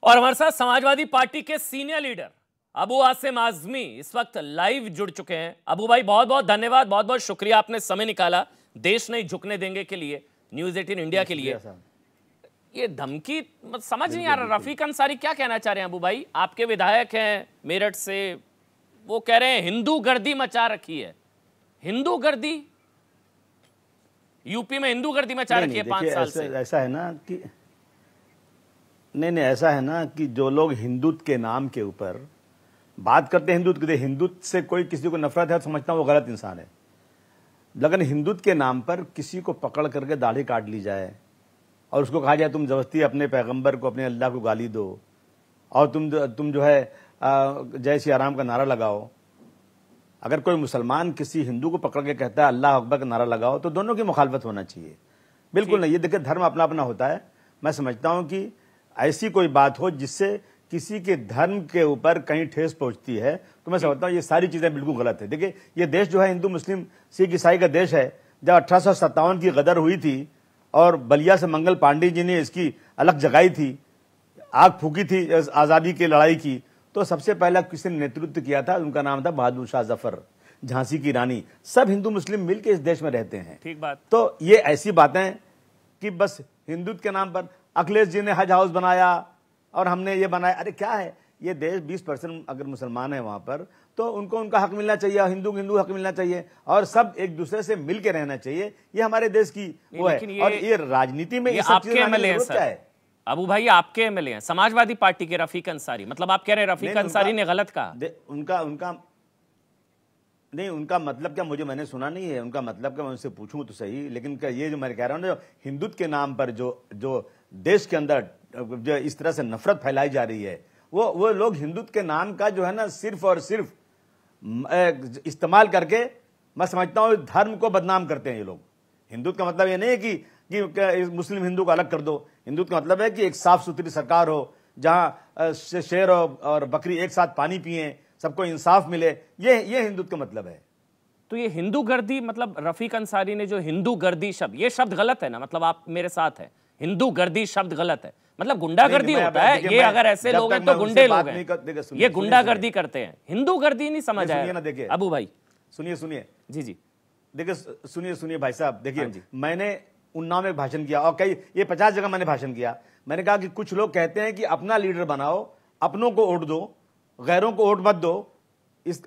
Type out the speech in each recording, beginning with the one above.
और हमारे साथ समाजवादी पार्टी के सीनियर लीडर अबू आसिम आजमी इस वक्त लाइव जुड़ चुके हैं। अबू भाई बहुत बहुत धन्यवाद, बहुत बहुत शुक्रिया, आपने समय निकाला देश नहीं झुकने देंगे के लिए, न्यूज़ 18 इंडिया के लिए। ये धमकी समझ नहीं आ रहा, रफीक अंसारी क्या कहना चाह रहे हैं? अबू भाई आपके विधायक हैं मेरठ से, वो कह रहे हैं हिंदू गर्दी मचा रखी है। हिंदू गर्दी, यूपी में हिंदू गर्दी मचा रखी है 5 साल से। ऐसा है ना कि नहीं, ऐसा है ना कि जो लोग हिंदुत्व के नाम के ऊपर बात करते हैं, हिंदुत्व से कोई किसी को नफरत है, समझता हूं वो गलत इंसान है। लेकिन हिंदुत्व के नाम पर किसी को पकड़ करके दाढ़ी काट ली जाए और उसको कहा जाए तुम जबरदस्ती अपने पैगंबर को, अपने अल्लाह को गाली दो और तुम जो है जय श्री राम का नारा लगाओ। अगर कोई मुसलमान किसी हिंदू को पकड़ के कहता है अल्लाह अकबर का नारा लगाओ, तो दोनों की मुखालफत होना चाहिए। बिल्कुल नहीं, ये देखिए धर्म अपना अपना होता है। मैं समझता हूं कि ऐसी कोई बात हो जिससे किसी के धर्म के ऊपर कहीं ठेस पहुंचती है, तो मैं समझता हूं ये सारी चीजें बिल्कुल गलत है। देखिए ये देश जो है हिंदू मुस्लिम सिख ईसाई का देश है। जब 1857 की गदर हुई थी और बलिया से मंगल पांडे जी ने इसकी अलग जगाई थी, आग फूकी थी आजादी की लड़ाई की, तो सबसे पहला किसी ने नेतृत्व किया था, उनका नाम था बहादुर शाह जफर, झांसी की रानी। सब हिंदू मुस्लिम मिलकर इस देश में रहते हैं। ठीक बात। तो ये ऐसी बातें कि बस हिंदुत्व के नाम पर अखिलेश जी ने हज हाउस बनाया और हमने ये बनाया, अरे क्या है ये देश? 20% अगर मुसलमान है वहां पर, तो उनको उनका हक मिलना चाहिए, हिंदू हक मिलना चाहिए और सब एक दूसरे से मिल के रहना चाहिए। ये हमारे देश की वो है। और ये राजनीति में आपके एमएलए हैं अबू भाई, आपके एमएलए हैं समाजवादी पार्टी के रफीक अंसारी, मतलब आप कह रहे हैं रफीक अंसारी ने गलत कहा? उनका मतलब क्या, मैंने सुना नहीं है उनका मतलब क्या, मैं उनसे पूछूं तो सही। लेकिन ये जो मैं कह रहा हूं ना, हिंदुत्व के नाम पर जो देश के अंदर जो इस तरह से नफरत फैलाई जा रही है, वो लोग हिंदुत्व के नाम का जो है ना सिर्फ और सिर्फ इस्तेमाल करके, मैं समझता हूं धर्म को बदनाम करते हैं ये लोग। हिंदुत्व का मतलब ये नहीं है कि मुस्लिम हिंदू को अलग कर दो। हिंदुत्व का मतलब है कि एक साफ सुथरी सरकार हो, जहां शेर और बकरी एक साथ पानी पिए, सबको इंसाफ मिले। ये हिंदुत्व का मतलब है। तो ये हिंदू गर्दी, मतलब रफीक अंसारी ने जो हिंदू गर्दी शब्द, ये शब्द गलत है ना? मतलब आप मेरे साथ हैं, हिंदू गर्दी शब्द गलत है, मतलब गुंडागर्दी होता है ये। अगर ऐसे लोग हैं तो गुंडे लोग हैं, ये गुंडागर्दी करते हैं। हिंदू गर्दी नहीं समझ आया देखिए अबू भाई। सुनिए जी देखिए, सुनिए भाई साहब, देखिए मैंने उन्नाव में भाषण किया और कई ये 50 जगह मैंने भाषण किया। मैंने कहा कि कुछ लोग कहते हैं कि अपना लीडर बनाओ, अपनों को वोट दो, गैरों को वोट मत दो।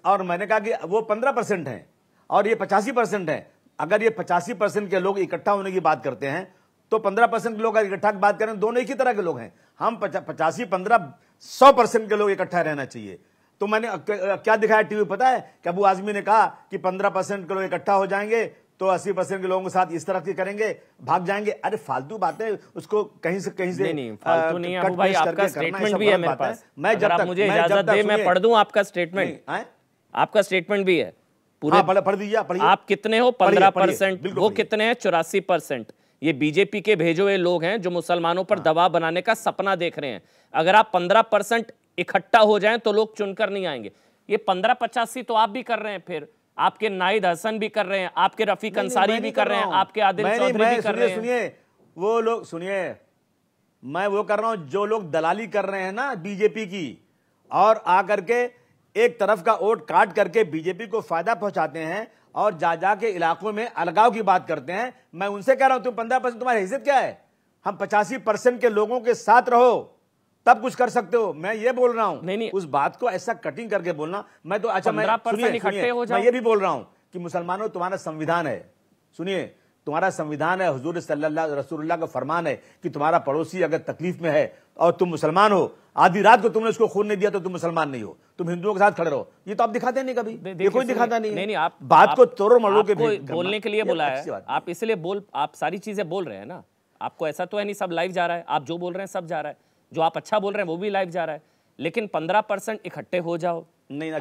और मैंने कहा कि वो 15% हैं और ये 85% हैं। अगर ये 85% के लोग इकट्ठा होने की बात करते हैं तो 15% के लोग इकट्ठा की बात करें, दोनों एक ही तरह के लोग हैं। हम 85-15 100% के लोग इकट्ठा रहना चाहिए। तो मैंने क्या दिखाया टीवी पता है कि अबू आजमी ने कहा कि 15% के लोग इकट्ठा हो जाएंगे तो 80% के लोगों के साथ इस तरह की करेंगे, भाग जाएंगे। अरे फालतू बातें, उसको कहीं से नहीं फालतू नहीं है अबू भाई। आपका स्टेटमेंट भी है मेरे पास, अगर आप मुझे इजाजत दे मैं पढ़ दूं आपका स्टेटमेंट। आपका स्टेटमेंट भी है पूरे, पढ़ दीजिए। आप कितने हो? 15%, वो कितने हैं? 84%। ये बीजेपी के भेजे हुए लोग हैं जो मुसलमानों पर दबाव बनाने का सपना देख रहे हैं। अगर आप 15% इकट्ठा हो जाएं तो लोग चुनकर नहीं आएंगे। ये 15-85 तो आप भी कर रहे हैं, फिर आपके नाइद हसन भी कर रहे हैं, आपके रफीक अंसारी भी कर रहे हैं, आपके आदिल चौधरी भी कर रहे हैं। सुनिए वो लोग, सुनिए मैं वो कर रहा हूं जो लोग दलाली कर रहे हैं ना बीजेपी की, और आकर के एक तरफ का वोट काट करके बीजेपी को फायदा पहुंचाते हैं और जाके इलाकों में अलगाव की बात करते हैं। मैं उनसे कह रहा हूं तुम 15%, तुम्हारी हैसियत क्या है? हम 85% के लोगों के साथ रहो, तब कुछ कर सकते हो। मैं ये बोल रहा हूं, नहीं उस बात को ऐसा कटिंग करके बोलना। मैं तो अच्छा मैं ये भी बोल रहा हूं कि मुसलमानों तुम्हारा संविधान है, सुनिए तुम्हारा संविधान है, हुजूर सल्लल्लाहु रसूलुल्लाह का फरमान है कि तुम्हारा पड़ोसी अगर तकलीफ में है और तुम मुसलमान हो, आधी रात को तुमने उसको खून नहीं दिया तो तुम मुसलमान नहीं हो, तुम हिंदुओं के साथ खड़े रहो। ये तो आप दिखाते नहीं कभी, ये कोई दिखाता नहीं। नहीं आप बात को तोड़ो मरोड़ के बोलने के लिए बोला है, आप इसलिए आप सारी चीजें बोल रहे हैं ना। आपको ऐसा तो है नहीं सब लाइव जा रहा है, आप जो बोल रहे हैं सब जा रहा है, जो आप अच्छा बोल रहे हैं वो भी लाइव जा रहा है। लेकिन 15% इकट्ठे हो जाओ।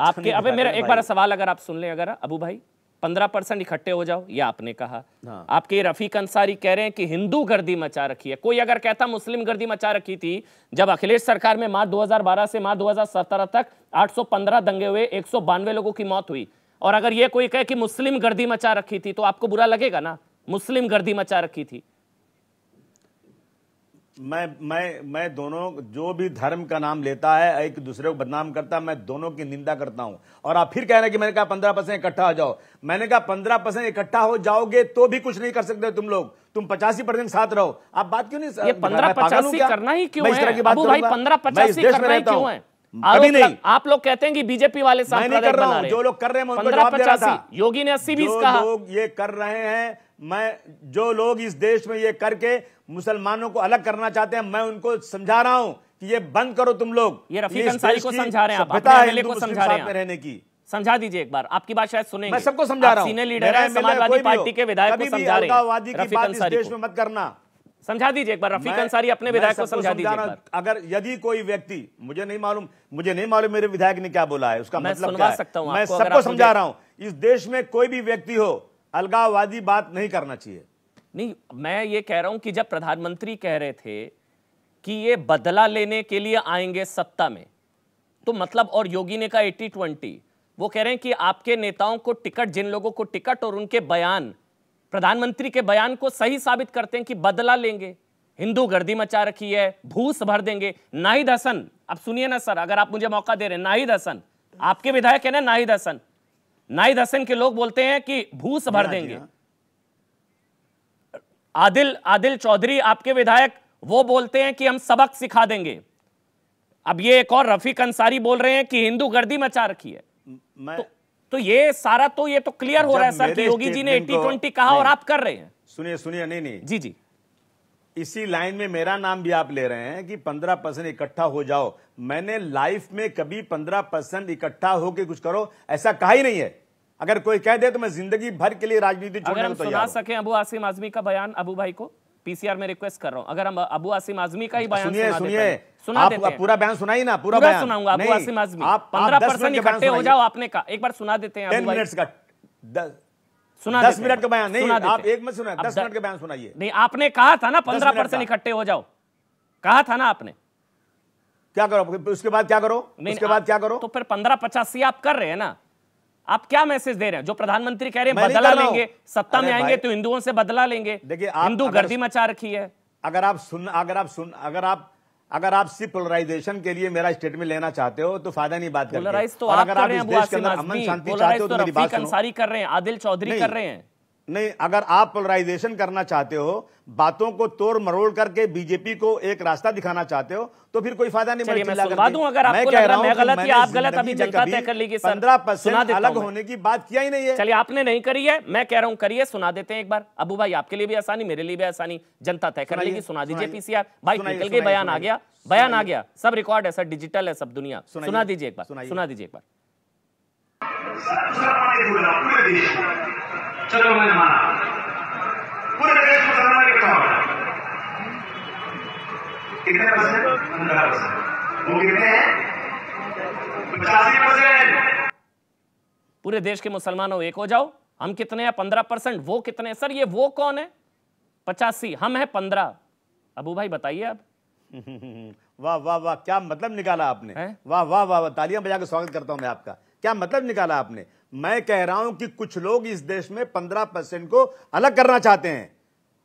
आपके अबे मेरा एक बार सवाल अगर आप सुन लें, अगर अबू भाई 15% इकट्ठे हो जाओ, ये आपने कहा। आपके रफीक अंसारी कह रहे हैं कि हिंदू गर्दी मचा रखी है। कोई अगर कहता मुस्लिम गर्दी मचा रखी थी, जब अखिलेश सरकार में मार्च 2012 से मार्च 2017 तक 815 दंगे हुए, 192 लोगों की मौत हुई, और अगर ये कोई कहे कि मुस्लिम गर्दी मचा रखी थी तो आपको बुरा लगेगा ना? मुस्लिम गर्दी मचा रखी थी। मैं दोनों, जो भी धर्म का नाम लेता है, एक दूसरे को बदनाम करता है, मैं दोनों की निंदा करता हूं। और आप फिर कह रहे हैं कि मैंने कहा 15% इकट्ठा हो जाओ। मैंने कहा 15% इकट्ठा हो जाओगे तो भी कुछ नहीं कर सकते तुम लोग, तुम 85% साथ रहो। आप बात क्यों नहीं, ये 15-85 करना ही क्यों है अबू भाई? 15-85 करना ही क्यों है? अभी नहीं। आप लोग कहते हैं कि बीजेपी वाले सांप्रदायिक बना रहे हैं। जो लोग कर रहे हैं मैं उनको जवाब दे रहा था। योगी ने 80-20 कहा। जो लोग ये कर रहे हैं, जो लोग इस देश में ये करके मुसलमानों को अलग करना चाहते हैं, मैं उनको समझा रहा हूं कि ये बंद करो तुम लोग। ये रफीक अंसारी को समझा रहे हैं, अपने एमएलए को समझा रहे हैं रहने की। समझा दीजिए एक बार, आपकी बात शायद सुनेंगे। मैं सबको समझा रहा हूं। सीनियर लीडर है, समाजवादी पार्टी के विधायक को समझा रहे हैं। रफीक अंसारी देश में मत करना, समझा दीजिए एक बार। रफीक अंसारी अपने विधायक को समझा दीजिए। अगर यदि कोई व्यक्ति, मुझे नहीं मालूम मेरे विधायक ने क्या बोला है, उसका मतलब क्या है, मैं सबको समझा रहा हूं। इस देश में कोई भी व्यक्ति हो, अलगाववादी बात नहीं करना चाहिए। नहीं, मैं ये कह रहा हूं कि जब प्रधानमंत्री कह रहे थे कि ये बदला लेने के लिए आएंगे सत्ता में, तो मतलब, और योगी ने कहा 80-20, वो कह रहे हैं कि आपके नेताओं को टिकट, जिन लोगों को टिकट और उनके बयान, प्रधानमंत्री के बयान को सही साबित करते हैं कि बदला लेंगे, हिंदू गर्दी मचा रखी है, भूस भर देंगे। नाहिद हसन, अब सुनिए ना सर, अगर आप मुझे मौका दे रहे हैं, नाहिद हसन आपके विधायक है ना, नाहिद हसन के लोग बोलते हैं कि भूस भर देंगे। आदिल चौधरी आपके विधायक, वो बोलते हैं कि हम सबक सिखा देंगे। अब ये एक और रफीक अंसारी बोल रहे हैं कि हिंदू गर्दी मचा रखी है। तो ये सारा, तो ये तो क्लियर हो रहा है सर कि योगी जी ने 80-20 कहा और आप कर रहे हैं। सुनिए, नहीं जी, इसी लाइन में मेरा नाम भी आप ले रहे हैं कि 15% इकट्ठा हो जाओ। मैंने लाइफ में कभी 15% इकट्ठा होकर कुछ करो ऐसा कहा ही नहीं है। अगर कोई कह दे तो मैं जिंदगी भर के लिए राजनीति छोड़ने को तैयार हूं। सुना सकें अबू आसिम आजमी का बयान, अबू भाई को पीसीआर में रिक्वेस्ट कर रहा हूं, अगर हम अबू आसिम आजमी का ही बयान सुना देते हैं। पूरा बयान सुनाइए ना, पूरा बयान सुनाऊंगा। अबू आसिम आजमी, 15% इकट्ठे हो जाओ आपने कहा, एक बार सुना देते हैं। 10 मिनट का, 10 मिनट का बयान नहीं, आप एक मत सुना, 10 मिनट का बयान सुनाइए। नहीं, आपने कहा था ना 15% इकट्ठे हो जाओ, कहा था ना आपने। क्या करो उसके बाद, क्या करो उसके बाद, क्या करो? तो फिर 15-85 आप कर रहे हैं ना। आप क्या मैसेज दे रहे हैं? जो प्रधानमंत्री कह रहे हैं बदला लेंगे, सत्ता में आएंगे तो हिंदुओं से बदला लेंगे। देखिए, हिंदू गर्दी मचा रखी है। अगर आप सिर्फ पोलराइजेशन के लिए मेरा स्टेटमेंट लेना चाहते हो तो फायदा नहीं बात करके। पोलराइज तो आप कर रहे हैं, अमन शांति चाहते हो तो मेरी बात सुनो। अंसारी कर रहे हैं, आदिल चौधरी कर रहे हैं। नहीं, अगर आप पोलराइजेशन करना चाहते हो, बातों को तोड़ मरोड़ करके बीजेपी को एक रास्ता दिखाना चाहते हो, तो फिर कोई फायदा नहीं। मैं सुनवा दूं, अगर आपको लग रहा है मैं गलत या आप गलत, अभी जनता तय कर लेगी। 15% अलग होने की बात किया ही नहीं है। चलिए, आपने नहीं करी है, मैं कह रहा हूं करिए, सुना देते हैं एक बार। अबू भाई, आपके लिए भी आसानी, मेरे लिए भी आसानी, जनता तय कर लेगी। सुना दीजिए पीसीआर। भाई निकल गई, बयान आ गया, सब रिकॉर्ड है, सब डिजिटल है, सब दुनिया। सुना दीजिए एक बार, सुना दीजिए एक बार। चलो, मैंने माना, पूरे देश को मुसलमान इकट्ठा हो गया। कितने %? 15%। वो कितने हैं? 85%। पूरे देश के मुसलमानों एक हो जाओ। हम कितने हैं? 15%। वो कितने? सर ये वो कौन है? 85, हम हैं 15। अबू भाई बताइए अब। वाह वाह वाह, क्या मतलब निकाला आपने। वाह वाह वाह, तालियां बजा के स्वागत करता हूं मैं आपका। क्या मतलब निकाला आपने। मैं कह रहा हूं कि कुछ लोग इस देश में 15% को अलग करना चाहते हैं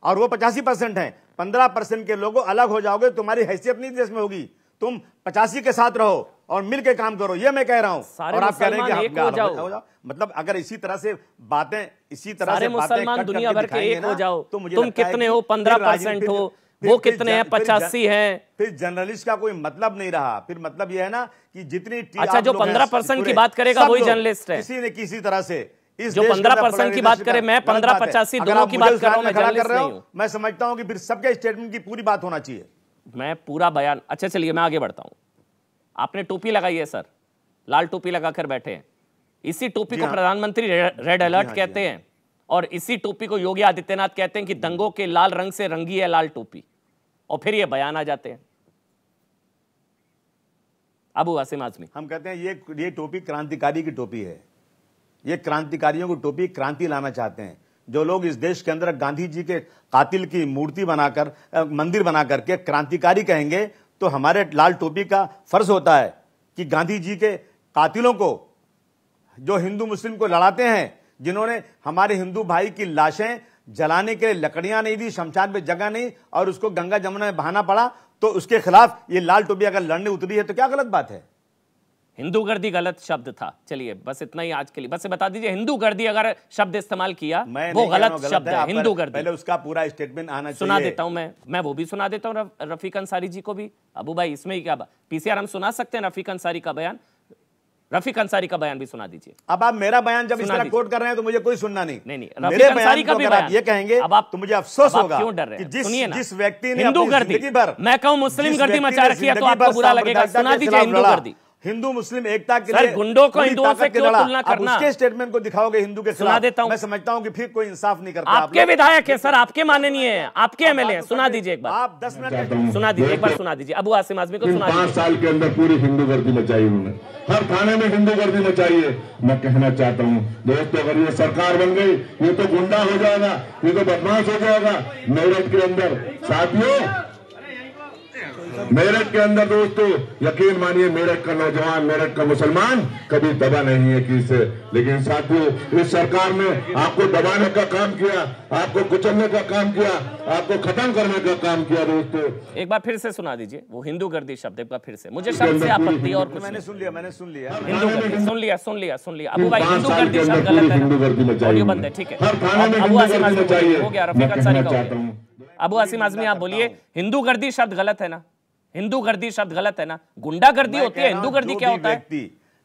और वो 85% हैं। 15% के लोगों अलग हो जाओगे, तुम्हारी हैसियत नहीं देश में होगी। तुम 85 के साथ रहो और मिलकर काम करो, ये मैं कह रहा हूं। और आप कह रहे हैं कि हो जाओ। मतलब अगर इसी तरह से बातें, मुसलमान दुनिया भर के एक हो जाओ, तुम कितने हो? 15% हो, वो कितने हैं? 85 हैं। फिर जर्नलिस्ट का कोई मतलब नहीं रहा। फिर मतलब ये है ना कि जितनी अच्छा, जो 15% की बात करेगा वही जर्नलिस्ट है। किसी न किसी तरह से जो 15% की बात करे, मैं 15-85 दोनों की बात कर रहा हूं, मैं जर्नलिस्ट नहीं हूं। मैं समझता हूं कि फिर सबके स्टेटमेंट की पूरी बात होना चाहिए। मैं पूरा बयान, अच्छा चलिए मैं आगे बढ़ता हूं। आपने टोपी लगाई है सर, लाल टोपी लगाकर बैठे हैं। इसी टोपी को प्रधानमंत्री रेड अलर्ट कहते हैं और इसी टोपी को योगी आदित्यनाथ कहते हैं कि दंगों के लाल रंग से रंगी है लाल टोपी, और फिर ये बयान आ जाते हैं। अबू आसिम आजमी, हम कहते हैं ये टोपी क्रांतिकारी की टोपी है। ये क्रांतिकारियों की टोपी, क्रांति लाना चाहते हैं। जो लोग इस देश के अंदर गांधी जी के कातिल की मूर्ति बनाकर, मंदिर बना करके क्रांतिकारी कहेंगे, तो हमारे लाल टोपी का फर्ज होता है कि गांधी जी के कातिलों को, जो हिंदू मुस्लिम को लड़ाते हैं, जिन्होंने हमारे हिंदू भाई की लाशें जलाने के लिए लकड़ियां नहीं दी, शमशान पे जगह नहीं, और उसको गंगा जमुना में बहाना पड़ा, तो उसके खिलाफ ये लाल टोपी अगर लड़ने उतरी है तो क्या गलत बात है? हिंदूगर्दी गलत शब्द था। चलिए बस इतना ही आज के लिए, बस ये बता दीजिए हिंदूगर्दी अगर शब्द इस्तेमाल किया वो गलत शब्द है। हिंदूगर्दी पहले उसका पूरा स्टेटमेंट आना चाहिए। सुना देता हूं मैं वो भी सुना देता हूं रफीक अंसारी जी को भी। अबू भाई इसमें ही क्या पीसीआर हम सुना सकते हैं रफीक अंसारी का बयान? रफीक अंसारी का बयान भी सुना दीजिए। अब आप मेरा बयान जब इस तरह कोट कर रहे हैं तो मुझे कोई सुनना नहीं। नहीं रफीक अंसारी का भी बयान ये कहेंगे अब आप तो मुझे अफसोस होगा क्यों डर रहे हैं? सुनिए ना, जिस व्यक्ति ने हिंदूगर्दी, मैं कहूं मुस्लिम गर्दी मचा रखी है तो आपको बुरा लगेगा। सुना दीजिए हिंदूगर्दी। हिंदू मुस्लिम एकता के लिए गुंडों को हिंदुओं से क्यों तुलना करना? उसके स्टेटमेंट को दिखाओगे हिंदू के खिलाफ। सुना देता हूं। मैं समझता हूं कि फिर कोई इंसाफ नहीं करता। आपके विधायक है सर, आपके माननीय है, आपके एमएलए। सुना दीजिए एक बार, आप 10 मिनट सुना दीजिए, एक बार सुना दीजिए अबू आसिम आजमी को सुना दीजिए। 5 साल के अंदर पूरी हिंदू गर्दी मचाई उन्होंने, हर थाने में हिंदू गर्दी मचाई है। मैं कहना चाहता हूं दोस्तों, अगर ये सरकार बन गई ये तो गुंडा हो जाएगा, ये तो बदमाश हो जाएगा। मेरठ के अंदर साथियों, मेरठ के अंदर दोस्तों यकीन मानिए मेरठ का नौजवान, मेरठ का मुसलमान कभी दबा नहीं है किसी से। लेकिन साथियों इस सरकार ने आपको दबाने का काम किया, आपको कुचलने का काम किया, आपको खत्म करने का काम किया। दोस्तों एक बार फिर से सुना दीजिए वो हिंदूगर्दी शब्द एक बार फिर से। मुझे शब्द से आपत्ति और कुछ मैंने सुन लिया हिंदूगर्दी सुन लिया अबू भाई। हिंदूगर्दी शब्द गलत है, ऑडियो बंद है, ठीक है। अबू आसिम आजमी हो गया, रफीक अंसारी का हो गया। अबू आसिम आजमी आप बोलिए हिंदूगर्दी शब्द गलत है ना? हिंदूगर्दी शब्द गलत है ना? गुंडागर्दी होती है, हिंदूगर्दी क्या होता है?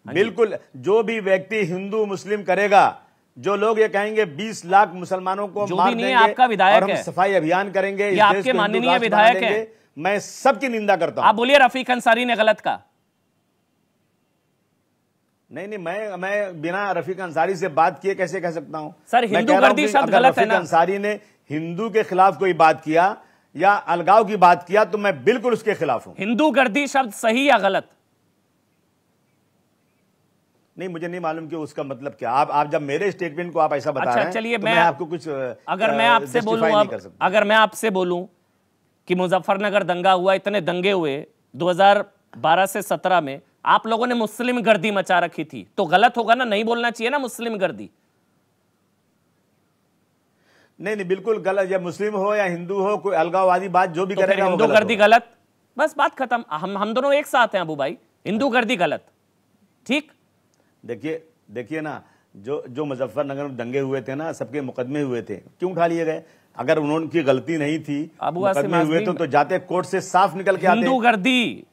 बिल्कुल, जो भी व्यक्ति हिंदू मुस्लिम करेगा, जो लोग ये कहेंगे 20 लाख मुसलमानों को मार देंगे, आपका विधायक और हम सफाई अभियान करेंगे, ये आपके माननीय विधायक है, मैं सबकी निंदा करता हूं। आप बोलिए रफीक अंसारी ने गलत कहा। नहीं, मैं बिना रफीक अंसारी से बात किए कैसे कह सकता हूं? सर हिंदूगर्दी शब्द गलत है ना? रफीक अंसारी ने हिंदू के खिलाफ कोई बात किया या अलगाव की बात किया तो मैं बिल्कुल उसके खिलाफ हूं। हिंदूगर्दी शब्द सही या गलत? नहीं, मुझे नहीं मालूम कि उसका मतलब क्या। आप जब मेरे स्टेटमेंट को आप ऐसा बता रहे हैं, चलिए तो मैं आपको कुछ अगर मैं आपसे बोलूं, अगर मैं आपसे बोलूं कि मुजफ्फरनगर दंगा हुआ, इतने दंगे हुए 2012 से 17 में, आप लोगों ने मुस्लिम गर्दी मचा रखी थी, तो गलत होगा ना? नहीं बोलना चाहिए ना मुस्लिम गर्दी? नहीं, बिल्कुल गलत। या मुस्लिम हो या हिंदू हो, कोई अलगाववादी बात जो भी करेगा, हिंदूगर्दी गलत। बस बात खत्म। हम दोनों एक साथ हैं अबू भाई, हिंदूगर्दी गलत, ठीक। देखिए ना, जो मुजफ्फरनगर में दंगे हुए थे ना, सबके मुकदमे हुए थे, क्यों उठा लिए गए? अगर उनकी गलती नहीं थी, मुकदमे हुए तो जाते कोर्ट से साफ निकल के आते। हिंदूगर्दी,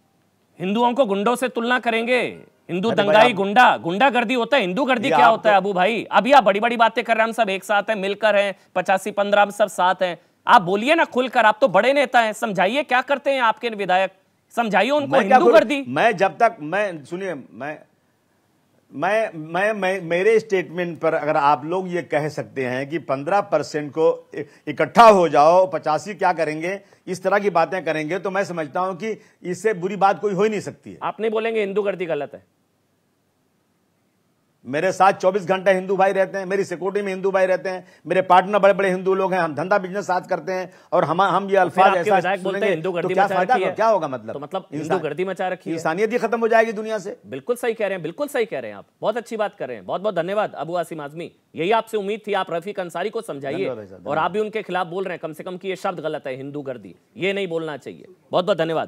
हिंदुओं को गुंडों से तुलना करेंगे? हिंदू दंगाई गुंडागर्दी होता है, हिंदूगर्दी क्या होता है अबू भाई? अभी आप बड़ी बड़ी बातें कर रहे हैं, हम सब एक साथ हैं, मिलकर हैं, 85-15 हम सब साथ हैं। आप बोलिए ना खुलकर, आप तो बड़े नेता हैं, समझाइए क्या करते हैं आपके विधायक, समझाइए उनको हिंदूगर्दी। मैं जब तक सुनिए, मैं मेरे स्टेटमेंट पर अगर आप लोग ये कह सकते हैं कि 15% को इकट्ठा हो जाओ, 85 क्या करेंगे, इस तरह की बातें करेंगे, तो मैं समझता हूं कि इससे बुरी बात कोई हो ही नहीं सकती है। आप नहीं बोलेंगे हिंदूगर्दी गलत है? मेरे साथ 24 घंटे हिंदू भाई रहते हैं, मेरी सिक्योरिटी में हिंदू भाई रहते हैं, मेरे पार्टनर बड़े बड़े हिंदू लोग हैं, हम धंधा बिजनेस साथ करते हैं, और हम ये अल्फाज ऐसा बोलते हैं हिंदूगर्दी क्या फायदा, क्या होगा? मतलब हिंदूगर्दी मचा रखी है, इंसानियत ही खत्म हो जाएगी दुनिया से। बिल्कुल सही कह रहे हैं, बिल्कुल सही कह रहे हैं आप, बहुत अच्छी बात कर रहे हैं। बहुत बहुत धन्यवाद अबू आसिम आजमी, यही आपसे उम्मीद थी। आप रफीक अंसारी को समझाइए, और आप भी उनके खिलाफ बोल रहे हैं कम से कम कि ये शब्द गलत है, हिंदूगर्दी, ये नहीं बोलना चाहिए। बहुत बहुत धन्यवाद।